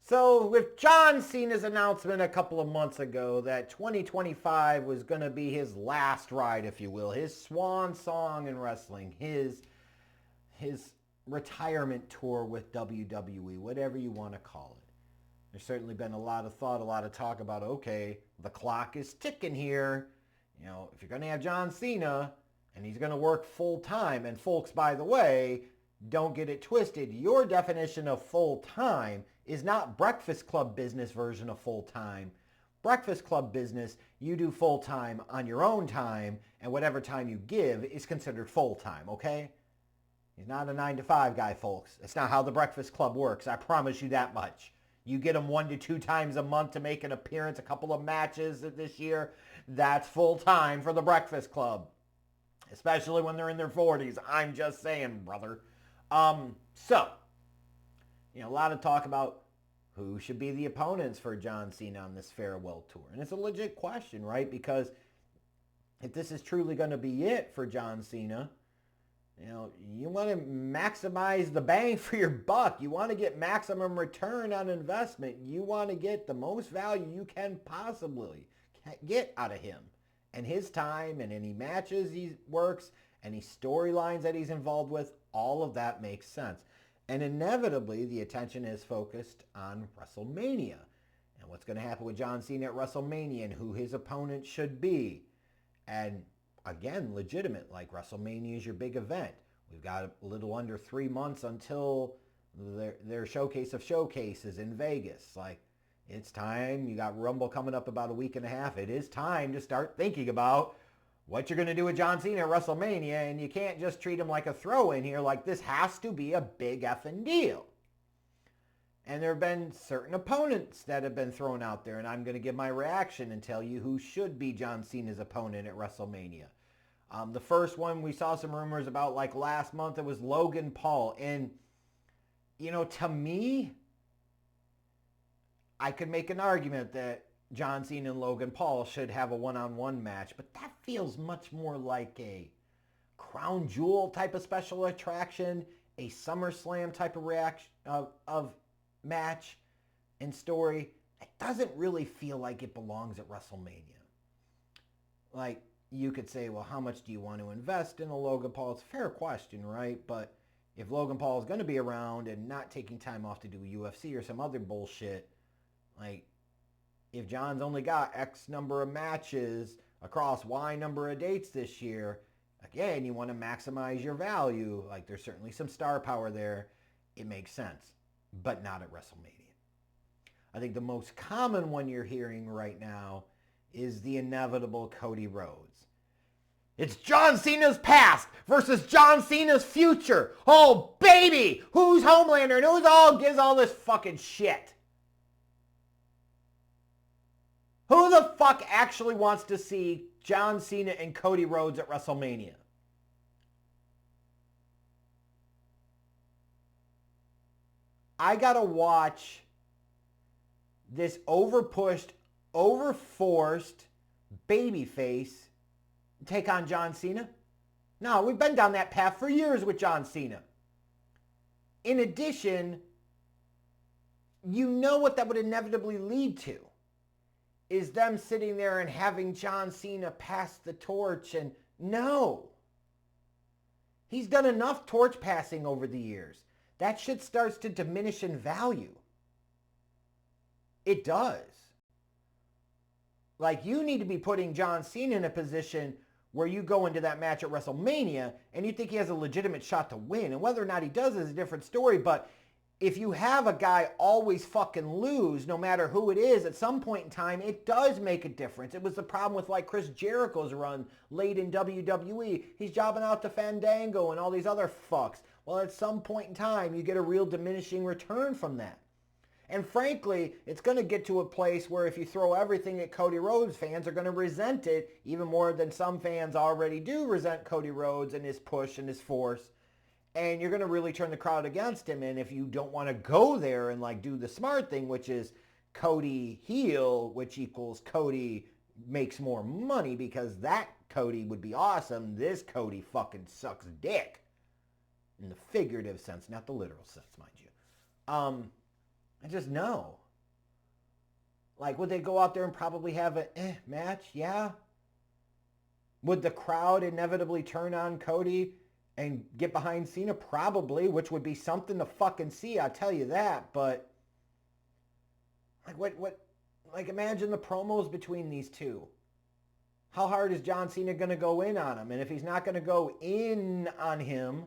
So with John Cena's announcement a couple of months ago that 2025 was going to be his last ride, if you will, his swan song in wrestling, his retirement tour with WWE, whatever you want to call it. There's certainly been a lot of thought, a lot of talk about, okay, the clock is ticking here. You know, if you're going to have John Cena and he's going to work full time, and folks, by the way, don't get it twisted. Your definition of full time is not Breakfast Club business version of full time. Breakfast Club business, you do full time on your own time, and whatever time you give is considered full time, okay? He's not a 9-to-5 guy, folks. It's not how the Breakfast Club works. I promise you that much. You get them 1 to 2 times a month to make an appearance, a couple of matches this year. That's full time for the Breakfast Club, especially when they're in their 40s. I'm just saying, brother. So, you know, a lot of talk about who should be the opponents for John Cena on this farewell tour. And it's a legit question, right? Because if this is truly going to be it for John Cena, you know, you want to maximize the bang for your buck. You want to get maximum return on investment. You want to get the most value you can possibly get out of him and his time and any matches he works, any storylines that he's involved with. All of that makes sense. And inevitably, the attention is focused on WrestleMania and what's going to happen with John Cena at WrestleMania and who his opponent should be. And again, legitimate, like WrestleMania is your big event. We've got a little under 3 months until their showcase of showcases in Vegas. Like, it's time. You got Rumble coming up about a week and a half. It is time to start thinking about what you're going to do with John Cena at WrestleMania, and you can't just treat him like a throw-in here. Like, this has to be a big effing deal. And there have been certain opponents that have been thrown out there, and I'm going to give my reaction and tell you who should be John Cena's opponent at WrestleMania. The first one we saw some rumors about like last month, it was Logan Paul. And, you know, to me, I could make an argument that John Cena and Logan Paul should have a one-on-one match, but that feels much more like a Crown Jewel type of special attraction, a SummerSlam type of reaction of match and story. It doesn't really feel like it belongs at WrestleMania. Like, you could say, well, how much do you want to invest in a Logan Paul? It's a fair question, right? But if Logan Paul is going to be around and not taking time off to do UFC or some other bullshit, like, if John's only got X number of matches across Y number of dates this year, again, you want to maximize your value. Like, there's certainly some star power there. It makes sense, but not at WrestleMania. I think the most common one you're hearing right now is the inevitable Cody Rhodes. It's John Cena's past versus John Cena's future. Oh, baby! Who's Homelander and who's all gives all this fucking shit? Who the fuck actually wants to see John Cena and Cody Rhodes at WrestleMania? I gotta watch this overpushed, overforced babyface take on John Cena? No, we've been down that path for years with John Cena. In addition, you know what that would inevitably lead to is them sitting there and having John Cena pass the torch, and no. He's done enough torch passing over the years. That shit starts to diminish in value. It does. Like, you need to be putting John Cena in a position where you go into that match at WrestleMania and you think he has a legitimate shot to win. And whether or not he does is a different story, but if you have a guy always fucking lose, no matter who it is, at some point in time, it does make a difference. It was the problem with like Chris Jericho's run late in WWE. He's jobbing out to Fandango and all these other fucks. Well, at some point in time, you get a real diminishing return from that. And frankly, it's going to get to a place where if you throw everything at Cody Rhodes, fans are going to resent it even more than some fans already do resent Cody Rhodes and his push and his force. And you're going to really turn the crowd against him. And if you don't want to go there and like do the smart thing, which is Cody heel, which equals Cody makes more money because that Cody would be awesome. This Cody fucking sucks dick. In the figurative sense, not the literal sense, mind you. I just know. Like, would they go out there and probably have a match? Yeah. Would the crowd inevitably turn on Cody and get behind Cena? Probably, which would be something to fucking see, I'll tell you that. But, like, imagine the promos between these two. How hard is John Cena going to go in on him? And if he's not going to go in on him,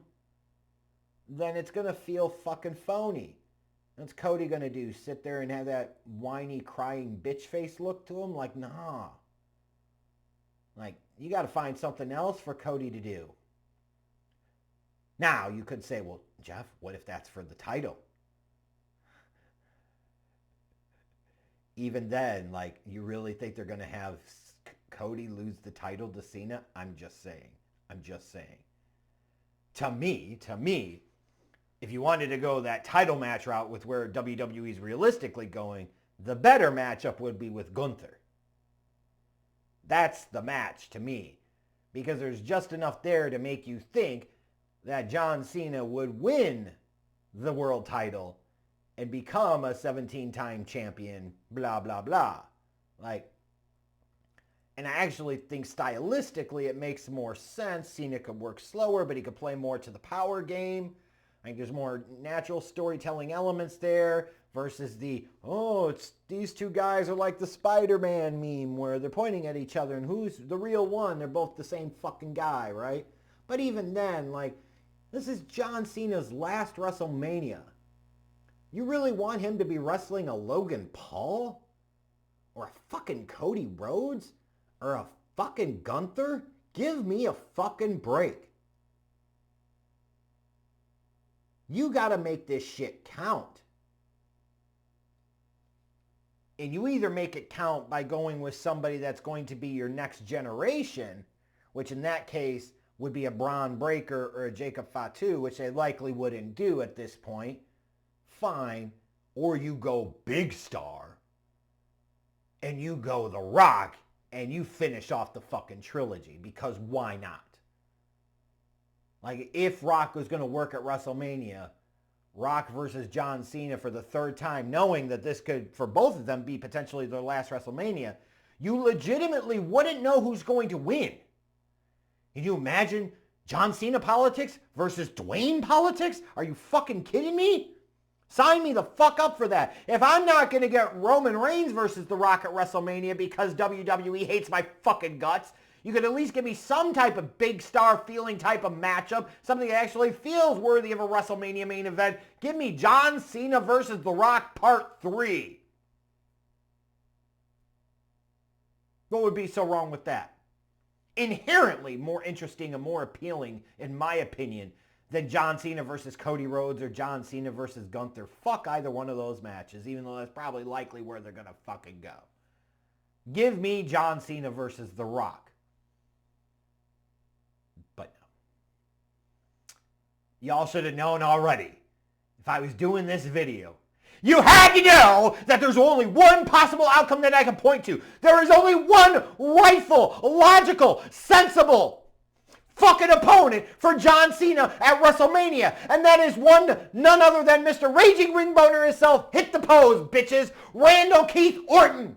then it's going to feel fucking phony. What's Cody going to do? Sit there and have that whiny, crying bitch face look to him? Like, nah. Like, you got to find something else for Cody to do. Now, you could say, well, Jeff, what if that's for the title? Even then, like, you really think they're going to have Cody lose the title to Cena? I'm just saying. To me, if you wanted to go that title match route with where WWE's realistically going, the better matchup would be with Gunther. That's the match to me. Because there's just enough there to make you think that John Cena would win the world title and become a 17-time champion, blah, blah, blah. Like, and I actually think stylistically it makes more sense. Cena could work slower, but he could play more to the power game. I think there's more natural storytelling elements there versus it's these two guys are like the Spider-Man meme where they're pointing at each other and who's the real one? They're both the same fucking guy, right? But even then, like, this is John Cena's last WrestleMania. You really want him to be wrestling a Logan Paul? Or a fucking Cody Rhodes? Or a fucking Gunther? Give me a fucking break. You got to make this shit count. And you either make it count by going with somebody that's going to be your next generation, which in that case would be a Braun Breaker or a Jacob Fatu, which they likely wouldn't do at this point. Fine. Or you go big star and you go The Rock and you finish off the fucking trilogy, because why not? Like, if Rock was going to work at WrestleMania, Rock versus John Cena for the third time, knowing that this could, for both of them, be potentially their last WrestleMania, you legitimately wouldn't know who's going to win. Can you imagine John Cena politics versus Dwayne politics? Are you fucking kidding me? Sign me the fuck up for that. If I'm not going to get Roman Reigns versus The Rock at WrestleMania because WWE hates my fucking guts, you could at least give me some type of big star feeling type of matchup, something that actually feels worthy of a WrestleMania main event. Give me John Cena versus The Rock Part 3. What would be so wrong with that? Inherently more interesting and more appealing, in my opinion, than John Cena versus Cody Rhodes or John Cena versus Gunther. Fuck either one of those matches, even though that's probably likely where they're going to fucking go. Give me John Cena versus The Rock. But no. Y'all should have known already. If I was doing this video, you had to know that there's only one possible outcome that I can point to. There is only one rightful, logical, sensible fucking opponent for John Cena at WrestleMania. And that is none other than Mr. Raging Ring Boner himself. Hit the pose, bitches. Randall Keith Orton.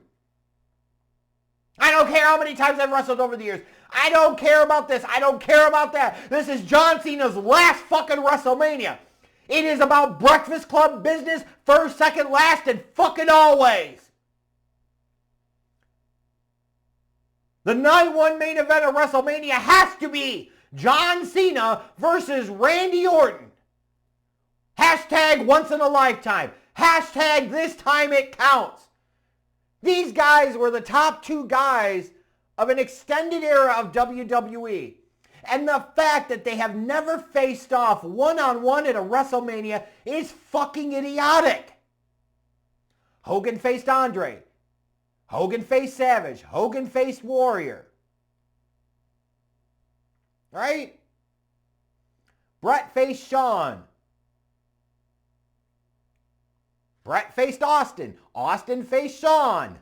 I don't care how many times I've wrestled over the years. I don't care about this. I don't care about that. This is John Cena's last fucking WrestleMania. It is about Breakfast Club business, first, second, last, and fucking always. The night one main event of WrestleMania has to be John Cena versus Randy Orton. Hashtag once in a lifetime. Hashtag this time it counts. These guys were the top two guys of an extended era of WWE. And the fact that they have never faced off one-on-one at a WrestleMania is fucking idiotic. Hogan faced Andre. Hogan faced Savage. Hogan faced Warrior. Right? Brett faced Shawn. Brett faced Austin. Austin faced Shawn.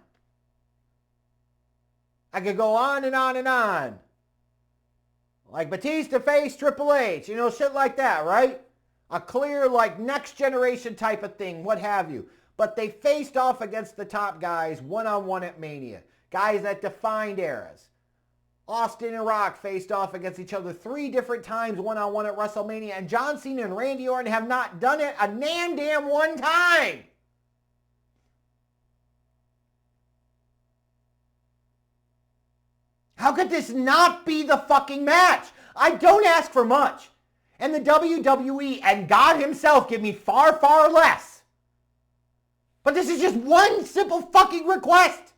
I could go on and on and on. Like Batista faced Triple H. You know, shit like that, right? A clear, like, next generation type of thing, what have you. But they faced off against the top guys one-on-one at Mania. Guys that defined eras. Austin and Rock faced off against each other 3 different times one-on-one at WrestleMania. And John Cena and Randy Orton have not done it a damn one time. How could this not be the fucking match? I don't ask for much. And the WWE and God himself give me far, far less. But this is just one simple fucking request.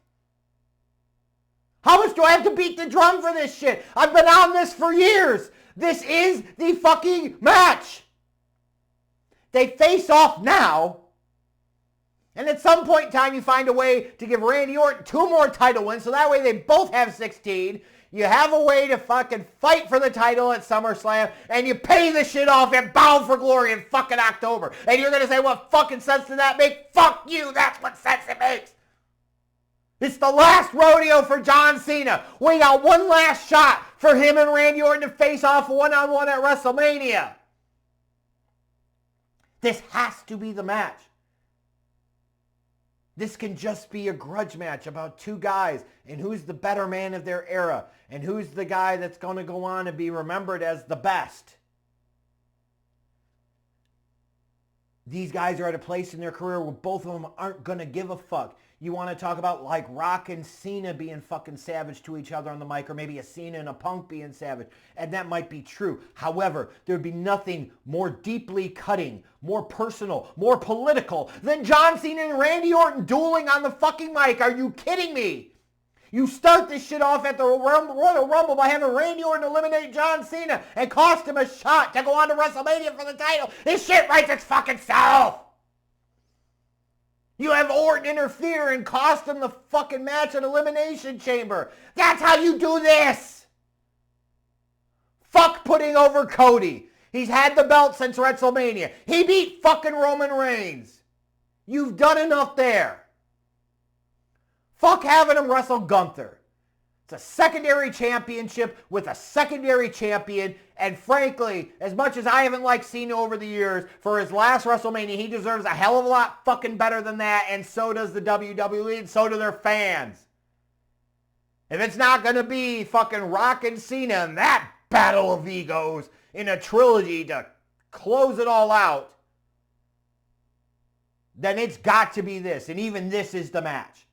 How much do I have to beat the drum for this shit? I've been on this for years. This is the fucking match. They face off now. And at some point in time, you find a way to give Randy Orton 2 more title wins. So that way they both have 16. You have a way to fucking fight for the title at SummerSlam. And you pay the shit off at Bound for Glory in fucking October. And you're going to say, what fucking sense does that make? Fuck you. That's what sense it makes. It's the last rodeo for John Cena. We got one last shot for him and Randy Orton to face off one-on-one at WrestleMania. This has to be the match. This can just be a grudge match about 2 guys and who's the better man of their era and who's the guy that's going to go on to be remembered as the best. These guys are at a place in their career where both of them aren't going to give a fuck. You want to talk about like Rock and Cena being fucking savage to each other on the mic, or maybe a Cena and a Punk being savage. And that might be true. However, there would be nothing more deeply cutting, more personal, more political than John Cena and Randy Orton dueling on the fucking mic. Are you kidding me? You start this shit off at the Royal Rumble by having Randy Orton eliminate John Cena and cost him a shot to go on to WrestleMania for the title. This shit writes its fucking self. You have Orton interfere and cost him the fucking match at Elimination Chamber. That's how you do this. Fuck putting over Cody. He's had the belt since WrestleMania. He beat fucking Roman Reigns. You've done enough there. Fuck having him wrestle Gunther. It's a secondary championship with a secondary champion. And frankly, as much as I haven't liked Cena over the years, for his last WrestleMania, he deserves a hell of a lot fucking better than that. And so does the WWE, and so do their fans. If it's not going to be fucking Rock and Cena and that battle of egos in a trilogy to close it all out, then it's got to be this. And even this is the match.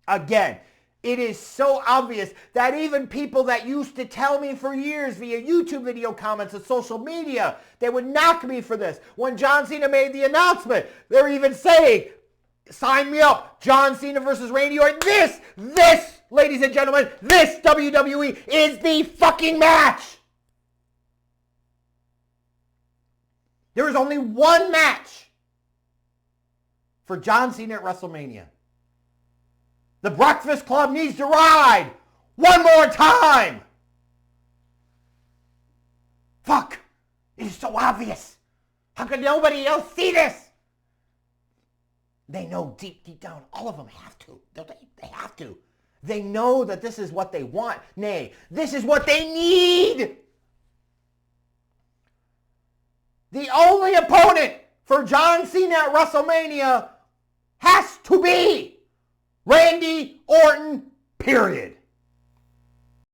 Again, it is so obvious that even people that used to tell me for years via YouTube video comments and social media, they would knock me for this. When John Cena made the announcement, they're even saying, sign me up, John Cena versus Randy Orton. This, ladies and gentlemen, this WWE is the fucking match. There is only one match for John Cena at WrestleMania. The Breakfast Club needs to ride one more time. Fuck. It is so obvious. How could nobody else see this? They know deep down, all of them have to. Don't they? They have to. They know that this is what they want. Nay, this is what they need. The only opponent for John Cena at WrestleMania has to be Randy Orton, period.